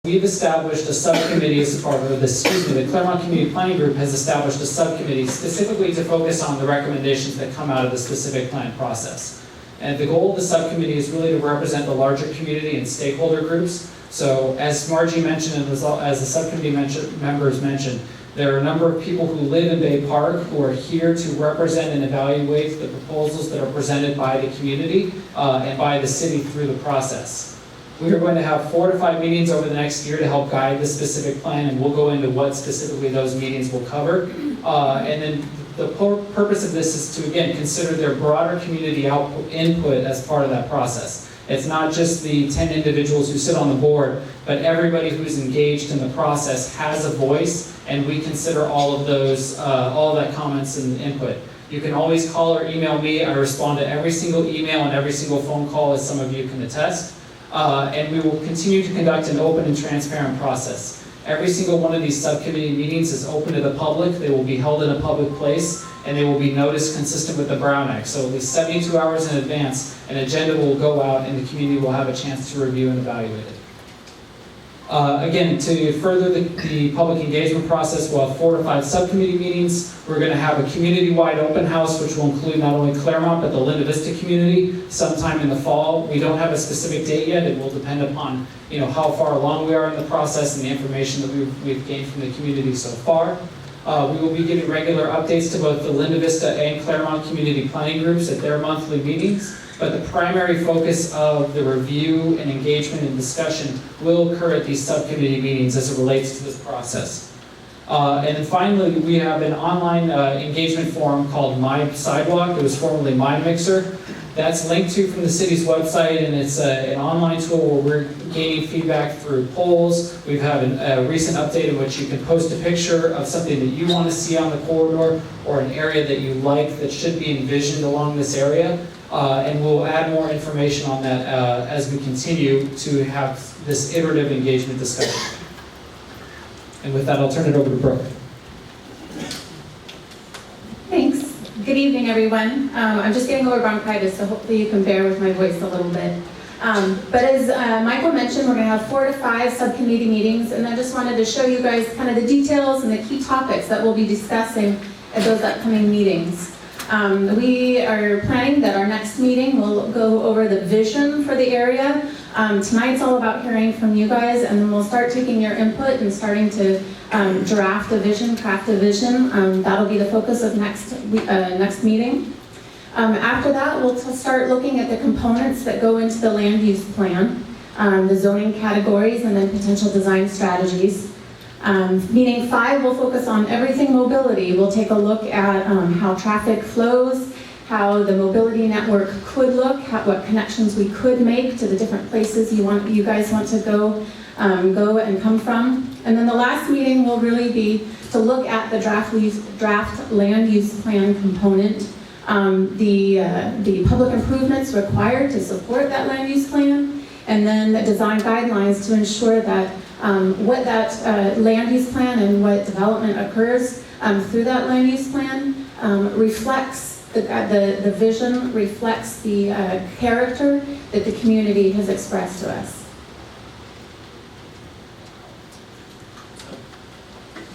We've established a subcommittee as part of the Claremont Community Planning Group has established a subcommittee specifically to focus on the recommendations that come out of the specific plan process. And the goal of the subcommittee is really to represent the larger community and stakeholder groups. So as Margie mentioned, and as the subcommittee members mentioned, there are a number of people who live in Bay Park who are here to represent and evaluate the proposals that are presented by the community and by the city through the process. We are going to have 4 to 5 meetings over the next year to help guide the specific plan, and we'll go into what specifically those meetings will cover. And then the purpose of this is to, again, consider their broader community input as part of that process. It's not just the 10 individuals who sit on the board, but everybody who's engaged in the process has a voice, and we consider all of those, all of that comments and input. You can always call or email me. I respond to every single email and every single phone call, as some of you can attest. And we will continue to conduct an open and transparent process. Every single one of these subcommittee meetings is open to the public. They will be held in a public place, and they will be noticed consistent with the Brown Act. So at least 72 hours in advance, an agenda will go out and the community will have a chance to review and evaluate it. Again, to further the public engagement process, we'll have 4 to 5 subcommittee meetings. We're going to have a community-wide open house, which will include not only Claremont, but the Linda Vista community sometime in the fall. We don't have a specific date yet. It will depend upon how far along we are in the process and the information that we've gained from the community so far. We will be giving regular updates to both the Linda Vista and Claremont community planning groups at their monthly meetings. But the primary focus of the review and engagement and discussion will occur at these subcommittee meetings as it relates to this process. And then finally, we have an online engagement forum called My Sidewalk. It was formerly My Mixer. That's linked to from the city's website, and it's an online tool where we're gaining feedback through polls. We've had a recent update in which you can post a picture of something that you want to see on the corridor or an area that you like that should be envisioned along this area. And we'll add more information on that as we continue to have this iterative engagement discussion. And with that, I'll turn it over to Brooke. Thanks. Good evening, everyone. I'm just getting over bronchitis, so hopefully you can bear with my voice a little bit. But as Michael mentioned, we're going to have 4 to 5 subcommittee meetings, and I just wanted to show you guys kind of the details and the key topics that we'll be discussing at those upcoming meetings. We are planning that our next meeting will go over the vision for the area. Tonight's all about hearing from you guys, and then we'll start taking your input and starting to draft a vision, craft a vision. That'll be the focus of next meeting. After that, we'll start looking at the components that go into the land use plan, the zoning categories, and then potential design strategies. Meeting 5 will focus on everything mobility. We'll take a look at how traffic flows, how the mobility network could look, what connections we could make to the different places you guys want to go and come from. And then the last meeting will really be to look at the draft land use plan component, the public improvements required to support that land use plan, and then the design guidelines to ensure that what that land use plan and what development occurs through that land use plan reflects the vision, reflects the character that the community has expressed to us.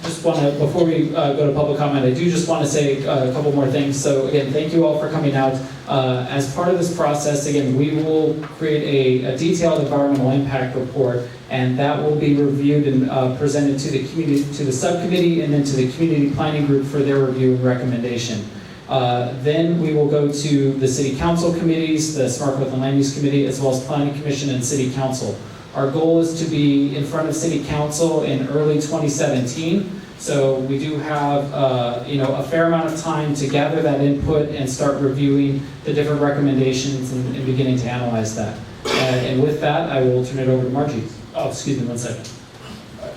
Just want to, before we go to public comment, I do just want to say a couple more things. So again, thank you all for coming out. As part of this process, again, we will create a detailed environmental impact report, and that will be reviewed and presented to the community, to the subcommittee, and then to the community planning group for their review and recommendation. Then we will go to the city council committees, the Smart Growth and Land Use Committee, as well as Planning Commission and City Council. Our goal is to be in front of City Council in early 2017. So we do have a fair amount of time to gather that input and start reviewing the different recommendations and beginning to analyze that. And with that, I will turn it over to Margie. Oh, excuse me, 1 second.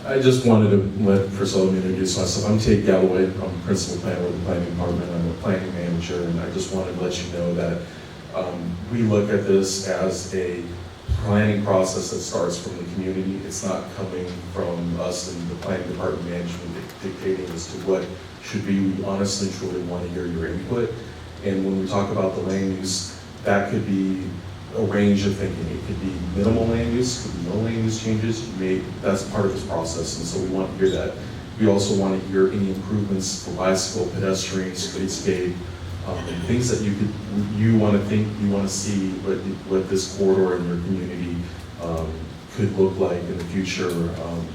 I just wanted to let Priscilla introduce myself. I'm Tate Galloway. I'm principal planner with the planning department. I'm a planning manager, and I just wanted to let you know that we look at this as a planning process that starts from the community. It's not coming from us and the planning department management dictating as to what should be. We honestly truly want to hear your input. And when we talk about the land use, that could be a range of thinking. It could be minimal land use, could be no land use changes. That's part of this process, and so we want to hear that. We also want to hear any improvements for bicycle, pedestrian, streetscape, things that you want to see what this corridor in your community could look like in the future,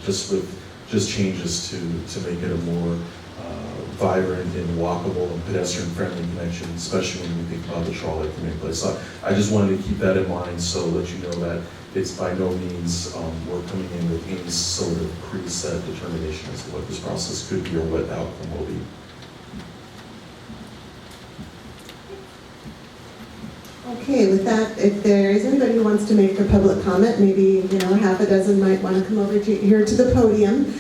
just changes to make it a more vibrant and walkable and pedestrian-friendly connection, especially when we think about the trolley coming in place. So I just wanted to keep that in mind, so let you know that it's by no means we're coming in with any sort of preset determination as to what this process could be or what the outcome will be. Okay, with that, if there is anybody who wants to make a public comment, maybe, half a dozen might want to come over here to the podium.